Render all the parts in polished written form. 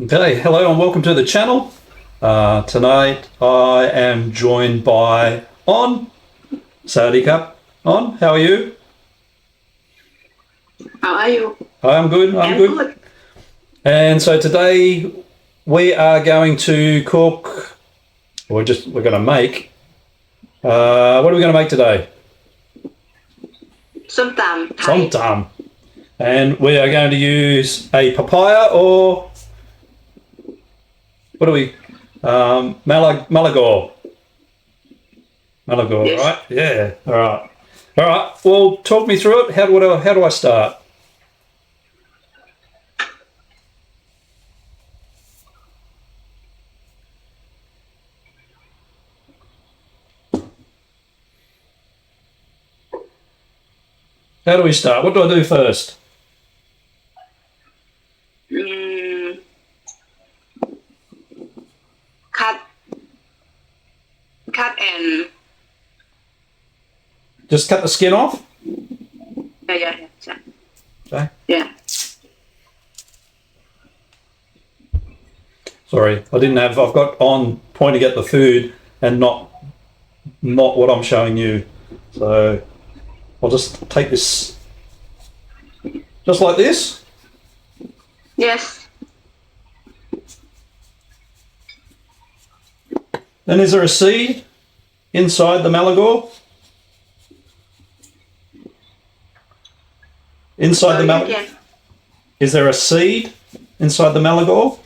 Okay, hello and welcome to the channel. Tonight I am joined by On. Sawadee On, how are you? How are you? I'm good, I'm good. Good. And so today we are going to cook, we're going to make, what are we going to make today? Som Tam Thai. Som Tam. And we are going to use a papaya or, what do we, Malagor. Malagor, Yes. right? Yeah, all right. All right, well, talk me through it. How do I start? How do we start? What do I do first? Mm, cut and Just cut the skin off? yeah. Okay. Yeah. Sorry, I've got On pointing at the food and not what I'm showing you. So I'll just take this just like this. Yes. Then is there a seed inside the Malagor? Inside the Malagor? Yeah. Is there a seed inside the Malagor?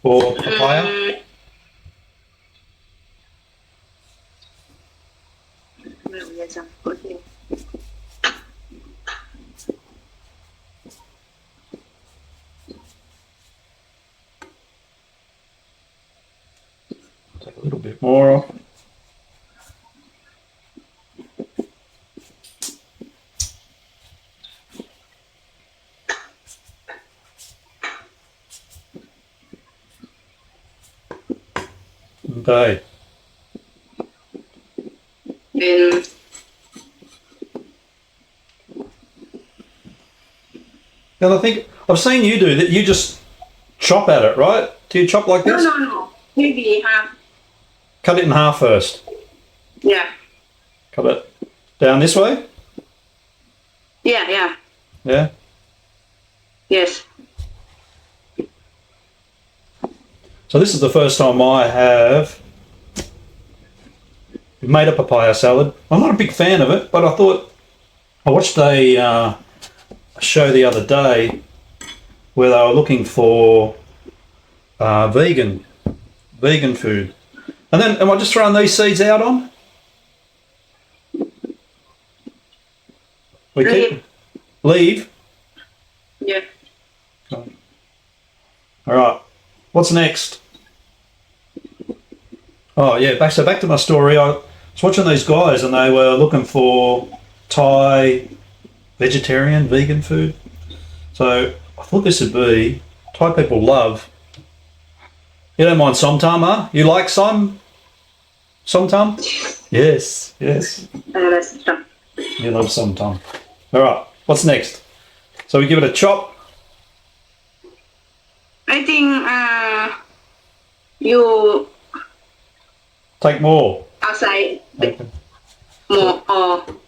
Or papaya? Take a little bit more off. Okay. Then And I think I've seen you do that. You just chop at it, right? Do you chop like this? no. Maybe half. Cut it in half first. Yeah. Cut it down this way. Yeah. Yeah. Yes. So this is the first time I have made a papaya salad. I'm not a big fan of it, but I thought I watched a show the other day where they were looking for vegan food. And then, am I just throwing these seeds out on? Leave. Yeah. All right. What's next? Oh yeah, back to my story. I was watching these guys and they were looking for Thai vegan food. So I thought this would be, Thai people love, you don't mind Som Tam, huh? You like Som Tam? Yes. That's done. You love Som Tam. All right, what's next? So we give it a chop. I think you Take more. outside Okay. more or So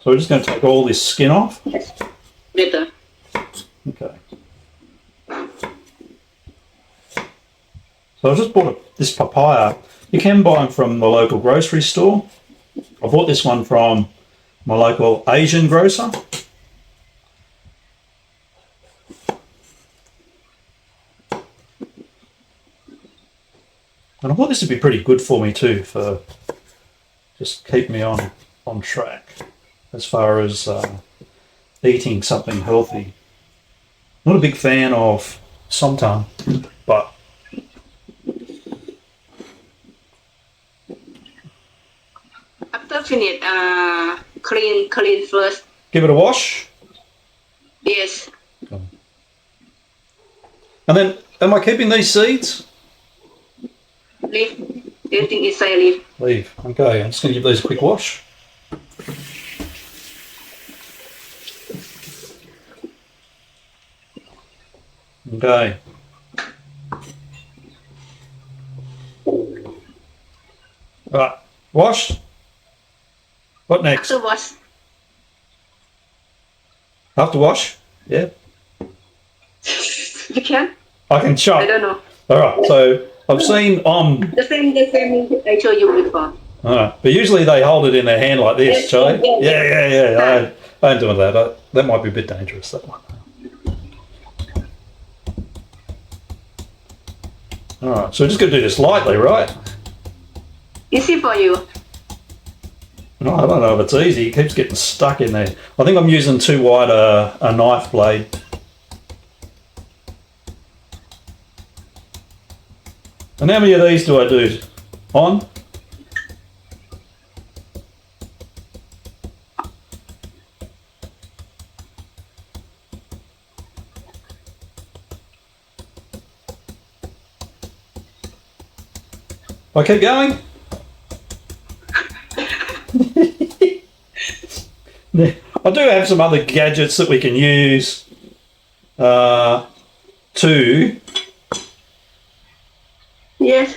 we're just going to take all this skin off. better. Okay. So I just bought this papaya. You can buy them from the local grocery store. I bought this one from my local Asian grocer. And I thought this would be pretty good for me too, for just keep me on track as far as eating something healthy. Not a big fan of Som Tam, but After finish, clean first. give it a wash. Yes. And then, am I keeping these seeds? Leave. Everything inside leave. Leave. Okay, I'm just going to give these a quick wash. Okay. Right. Wash. What next? After wash. After wash? Yeah. You can? I can chop. I don't know. All right. So I've seen The same I showed you before. All right. But usually they hold it in their hand like this, Yes, Charlie. yeah. Yeah. I ain't doing that. That might be a bit dangerous, that one. All right. So we're just going to do this lightly, right? Easy for you. No, I don't know if it's easy. It keeps getting stuck in there. I think I'm using too wide a knife blade. And how many of these do I do? On? I keep going? I do have some other gadgets that we can use to... Yes.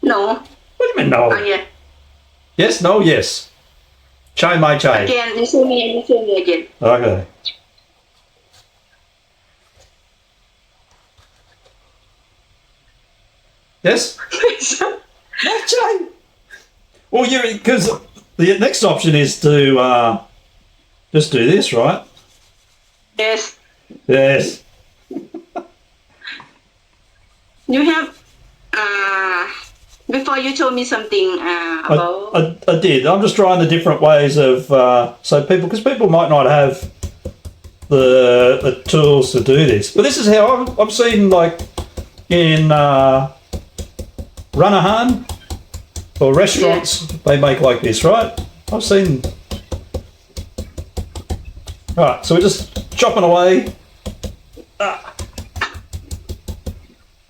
No. What do you mean no? Oh, yeah. Yes, no, yes. Chai, mai chai. Again, you show me again. Okay. Yes? Mai chai. Well, because the next option is to just do this, right? Yes. Yes. You have before you told me something about I did. I'm just trying the different ways of because people might not have the tools to do this. But this is how I've seen, like in Runahan or restaurants, they make like this, right? I've seen. Right, so we're just chopping away,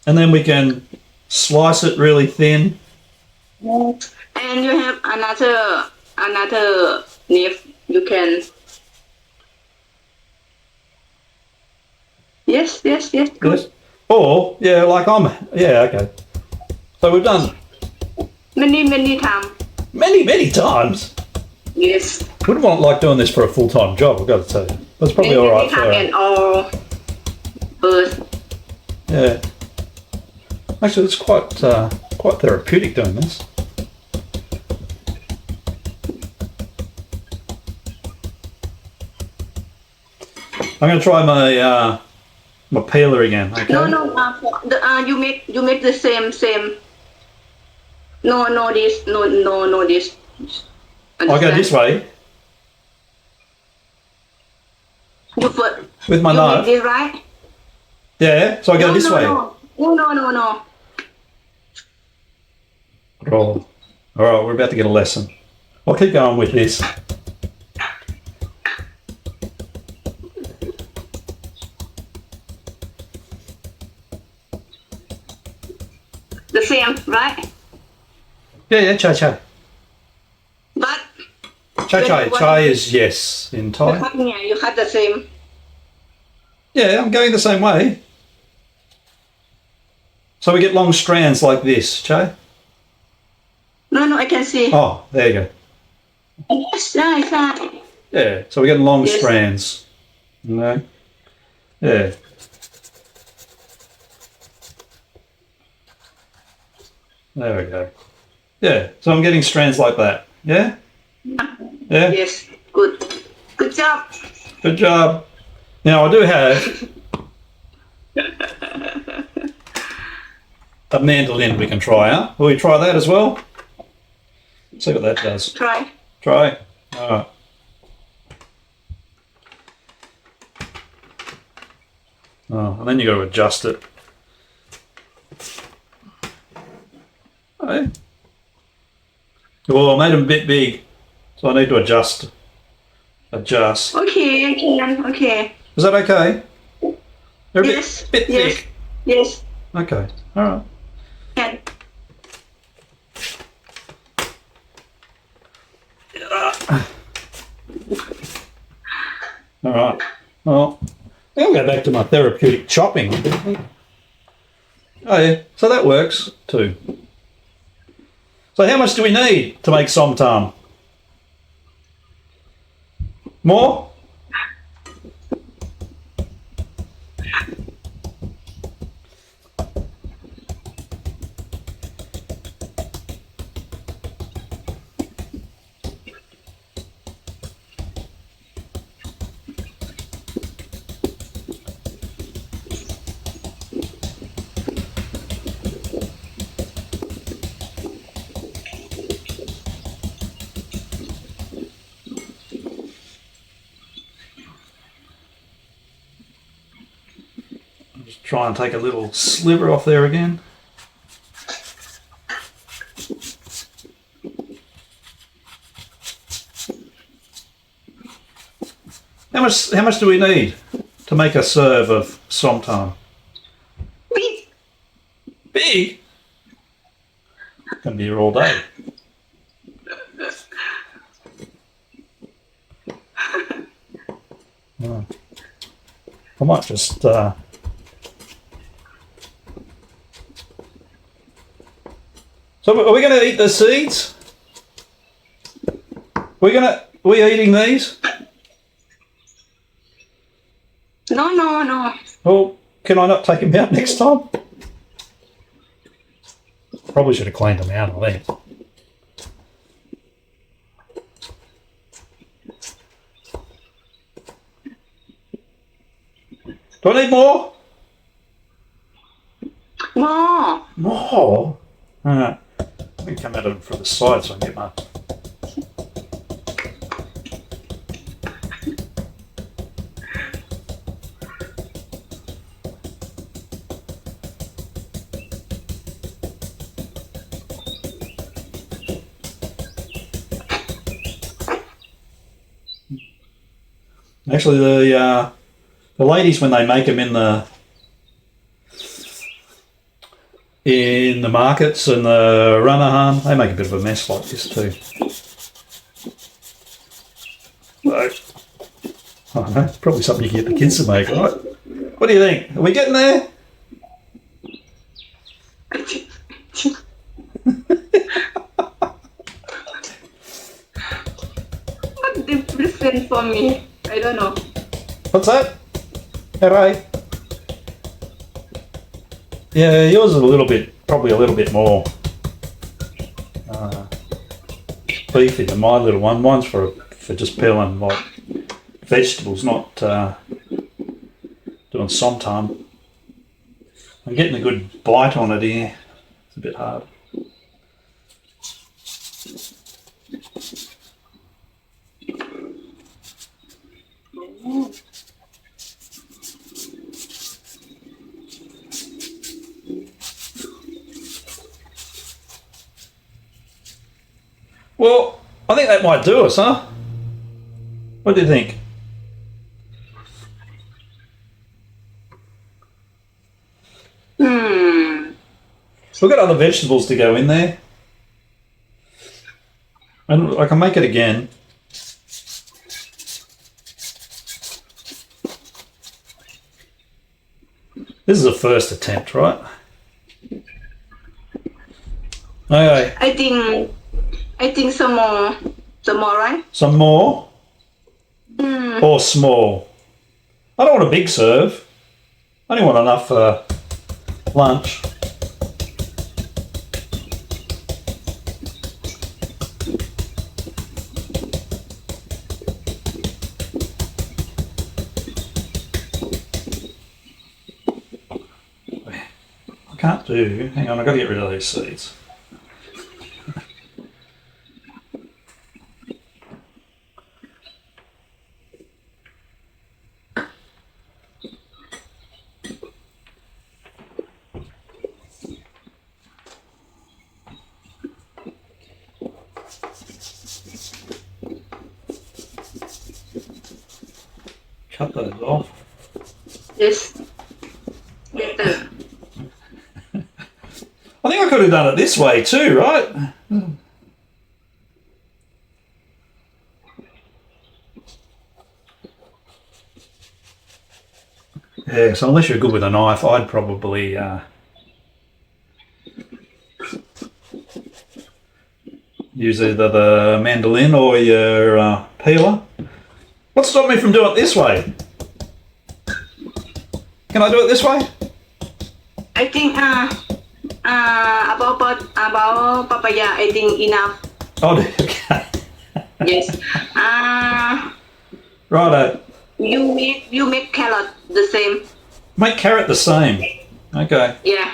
and then we can slice it really thin. and you have another knife you can. Yes, good. Yes. Or okay. So we've done Many times. many times. Yes. Wouldn't want like doing this for a full-time job, I've got to tell you. That's probably all right for and all birds. yeah. Actually, it's quite therapeutic doing this. I'm going to try my peeler again. Okay. No. You make the same. No this. No this. I go this way You put. with my You knife. make this right. Yeah. So I go this way. No. Oh. All right, we're about to get a lesson. I'll keep going with this. The same, right? Yeah, chai. But Chai. Chai is yes in Thai. you had the same. Yeah, I'm going the same way. So we get long strands like this, Chai. No, I can see. Oh, there you go. Yes, right. Yeah, so we're getting long Yes. strands. No. Yeah. There we go. Yeah, so I'm getting strands like that. Yeah? Yeah? Yes, good job. Good job. Now I do have a mandolin we can try out. Will we try that as well? See what that does. Try. Try. All right. Oh, and then you got to adjust it. Okay. Well, I made them a bit big, so I need to adjust. Okay, I can. Okay. Is that okay? They're a Yes. bit yes. thick. Yes. Okay. All right. Can. All right. Well, I think I'm going to go back to my therapeutic chopping. Oh yeah, so that works too. So how much do we need to make som tam? More? Just try and take a little sliver off there again. How much do we need to make a serve of som tam? Big. Big? Gonna be here all day. Oh. I might just So are we going to eat the seeds? Are we eating these? No. Well, can I not take them out next time? Probably should have cleaned them out, I think. Do I need more? More. More? Alright. Let me come at it from the side so I can get my... Actually, the ladies, when they make them in the markets and the Ranahan, they make a bit of a mess like this too. So, I don't know, probably something you can get the kids to make, right? What do you think? Are we getting there? What different for me? I don't know. What's that? Alright. Yeah, yours is probably a little bit more beefy than my little one. Mine's for just peeling like vegetables, not doing som tam. I'm getting a good bite on it here. It's a bit hard. Well, I think that might do us, huh? What do you think? We've got other vegetables to go in there. And I can make it again. This is a first attempt, right? Okay. I think some more. Some more, right? Some more? Or small? I don't want a big serve. I only want enough for lunch. I can't do... Hang on, I've got to get rid of those seeds. Cut those off. Yes. Better. I think I could have done it this way too, right? Yeah, so unless you're good with a knife, I'd probably use either the mandolin or your peeler. What stopped me from doing it this way? Can I do it this way? I think about papaya. I think enough. Oh, okay. Yes. Righto. You make carrot the same. Make carrot the same. Okay. Yeah.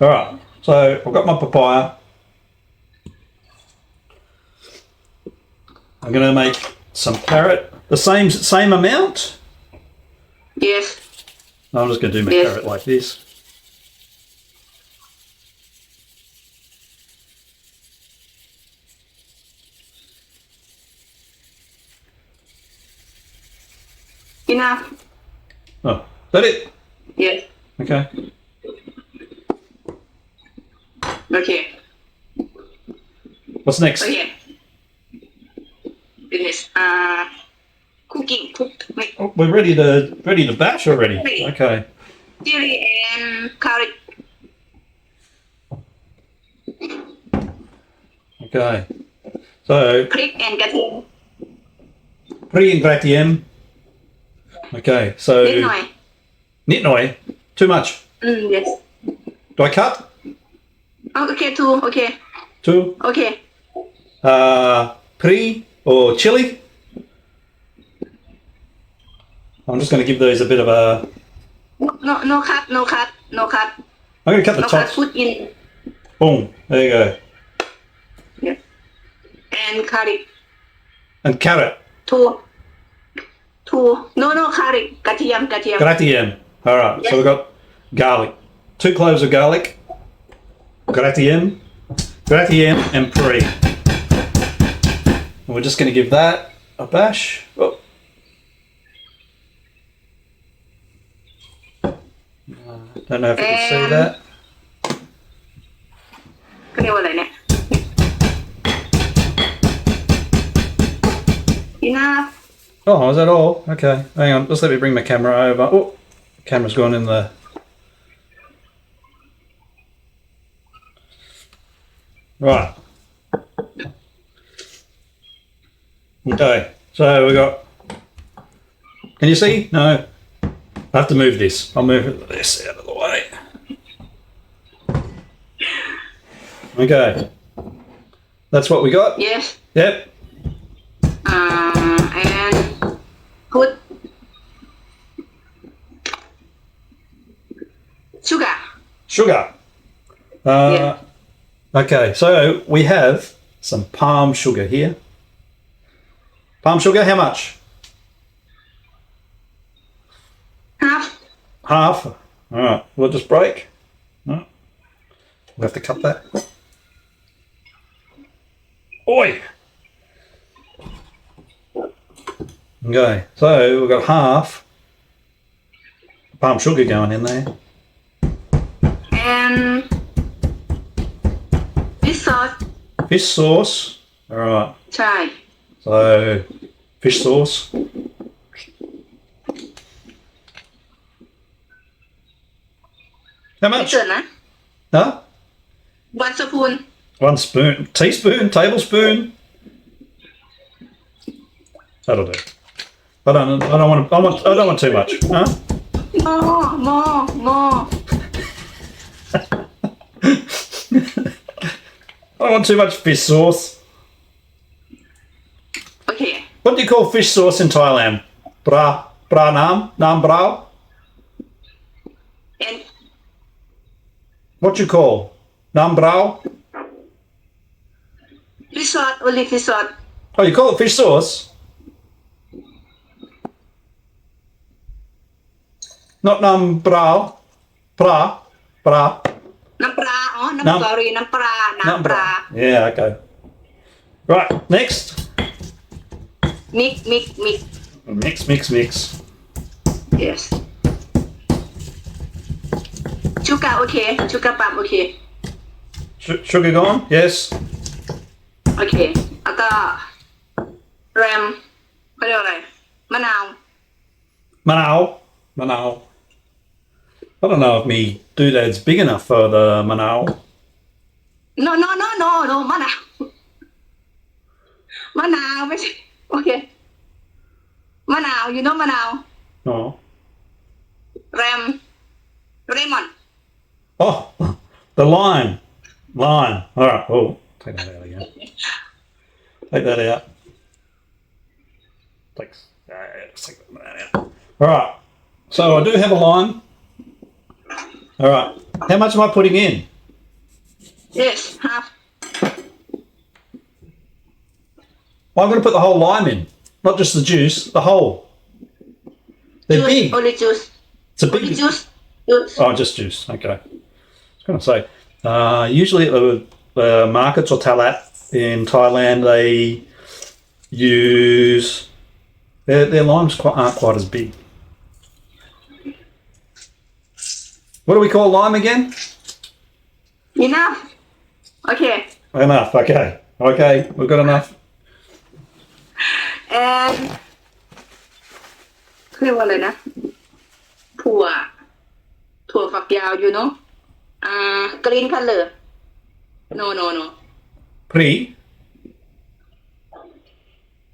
All right. So I've got my papaya. I'm going to make some carrot. The same amount. Yes. I'm just going to do my Yes. carrot like this. Enough. Oh, is that it? Yes. Okay. Okay. What's next? Okay. Finish. Cooking. Cooked. Make Oh, we're ready to bash already. Ready. Okay. chili and carrot. Okay. So Click and gatium. pre-ingratiem. Okay. So นิดหน่อย nit noi. Too much. Yes. Do I cut? Oh, okay, two. Okay. Two. Okay. Pre or chili. I'm just going to give these a bit of a. No cut. No cut. No cut. I'm going to cut the No cut. tops. Put in. Boom. There you go. Yes. And carrot. And carrot. Two. No carrot. Gatium. Gratiem. All right. So we've got garlic. 2 cloves of garlic. Gratiem and pre. And we're just going to give that a bash. Oh. Don't know if you can see that. เขาเรียกว่าอะไรเนี่ย Enough. Oh, is that all? Okay. Hang on. Just let me bring my camera over. Oh, camera's gone in the. Right. Okay. So we got. Can you see? No. I have to move this. I'll move this out of the way. Okay. That's what we got. Yes. Yep. And put sugar. Sugar. Yeah. Okay, so we have some palm sugar here. Palm sugar, how much? Half. Half. All right, will it just break? No. We'll have to cut that. Oi! Okay, so we've got half palm sugar going in there. And this sauce. Fish sauce. All right, ใช่ so fish sauce. How ไม่ much? เกินนะ Huh? 1 spoon. 1 spoon, teaspoon, tablespoon. That'll do. I don't want too much. Huh? More. I don't want too much fish sauce. Okay. What do you call fish sauce in Thailand? Bra nam brao. And What you call? Nam brao. fish sauce. Only fish sauce. Oh, you call it fish sauce? Not nam brao. Bra. น้ำปลา อ๋อ น้ำ sorry น้ำปลา น้ำปลา Yeah, okay. Right, next. mix Mix. yes sugar okay sugar palm okay Sugar gone? Yes. okay แล้วก็แรมเขาเรียกว่าอะไร มะนาว Manao. I don't know if me doodad's big enough for the manao. no no no no no มะนาวมะนาวไม่ใช่โอเคมะนาว you know มะนาว No. แรมเรมอน Oh, the lime. Lime. All right. Oh, take that out again. Take that out. Thanks. Let's take that out. All right. So I do have a lime. All right. How much am I putting in? yes half Well, I'm going to put the whole lime in, not just the juice, the whole. They're juice big. only juice It's a only big. juice Oh, just juice. Okay. I was going to say, usually at the markets or talat in Thailand, they use their limes aren't quite as big. What do we call lime again? enough okay Enough. Okay. Okay. We've got enough. and เรียกว่าอะไรนะถั่วฝักยาว you know green color no no no Pre.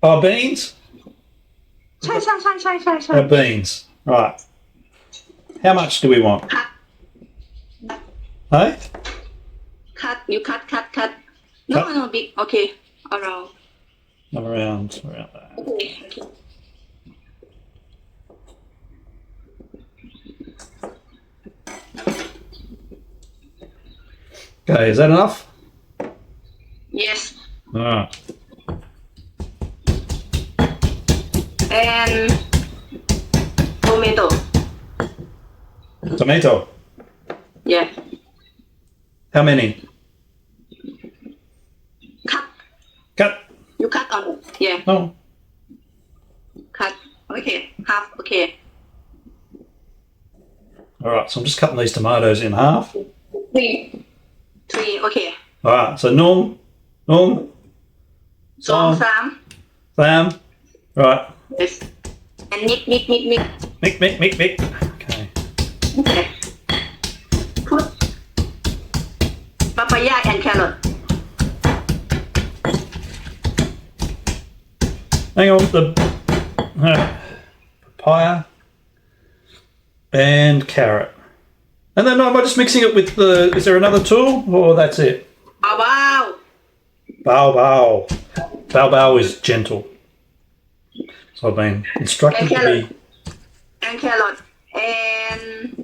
Oh, beans. ใช่ใช่ใช่ใช่ใช่ใช่ Beans. Right. How much do we want? cut Hey? cut you cut no Cut. no big okay around Around that. okay Okay. Is that enough? yes All right. and tomato Tomato. yeah How many? cut Cut. you cut on yeah Oh. cut okay half okay All right. So I'm just cutting these tomatoes in half. three okay All right. So Norm, สองสาม Sam. Right. yes and mix Mick. Okay. okay put papaya and carrot Hang on. The papaya and carrot. And then am I just mixing it with the... Is there another tool or that's it? ว้าว Bao. Bao is gentle. So I've been instructed to be... and carrot and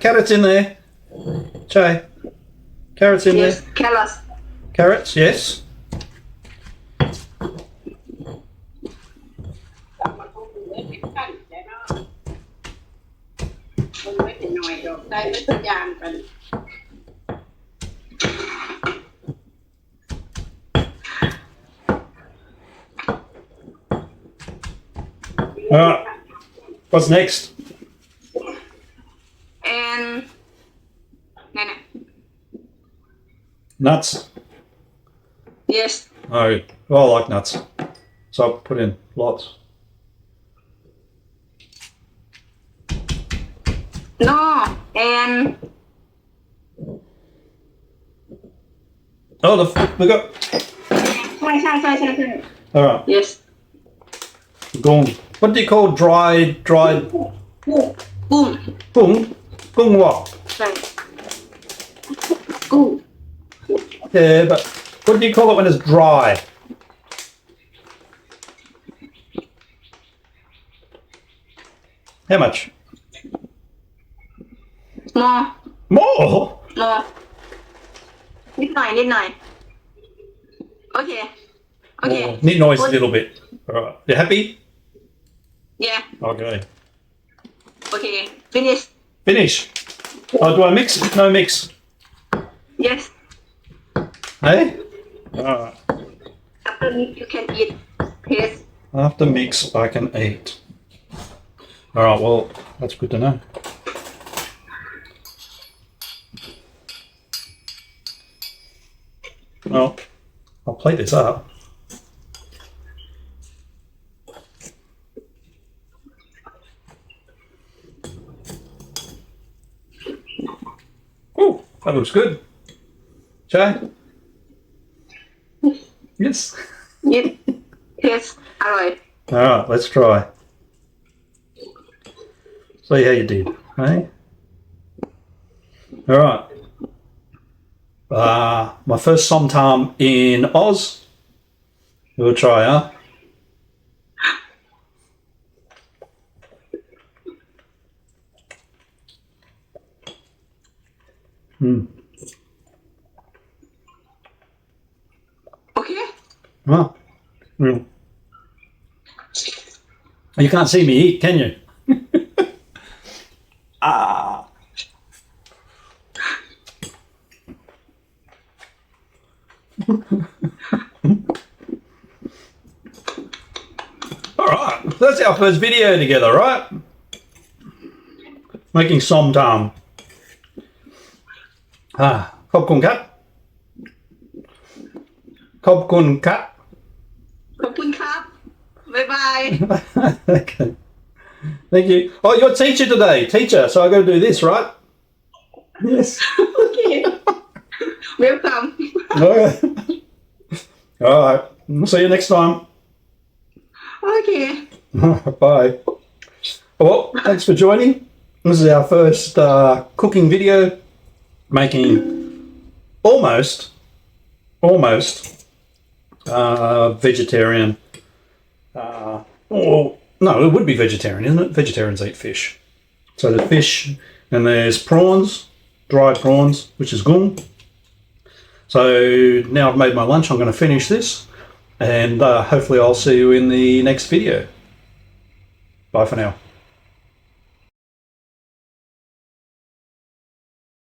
Carrots in there. Che. Carrots in yes there. carrots Carrots, yes. ไม่เป็นหน่อยดอกได้ไม่เป็นยางกัน All right. What's next? and นั่นน่ะ Nuts. yes Oh, I like nuts. So I'll put in lots. no and Oh, we got... ใช่ All right. yes Gong. What do you call dried... กุ้ง Gung? Gung what? ใช่กุ้ง Yeah, but what do you call it when it's dry? How much? more More? more นิดหน่อยโอเค More. Need noise a little bit. All right. You happy? yeah Okay. okay finish Finish. Oh, do I mix? No mix. yes Hey? All right. after you can eat taste After mix, I can eat. All right. Well, that's good to know. Well, I'll plate this up. That looks good. Jay? Yes. ยิดเทสอร่อย All right, let's try. See how you did, hey? All right. My first Som Tam in Oz. We'll try, huh? Okay. Huh. Mm. You can't see me eat, can you? Ah. All right, that's our first video together, right? Making Som Tam. Khop kun kat. Khop kun kat. ขอบคุณครับ บ๊ายบาย Okay. Thank you. Oh, you're a teacher today. Teacher, so I got to do this, right? Yes. โอเค Welcome Okay. All right. We'll see you next time. โอเค Bye. Well, thanks for joining. This is our first cooking video, making almost vegetarian. No, it would be vegetarian, isn't it? Vegetarians eat fish. So there's fish and there's prawns, dried prawns, which is gung. So now I've made my lunch. I'm going to finish this, and hopefully I'll see you in the next video. Bye for now.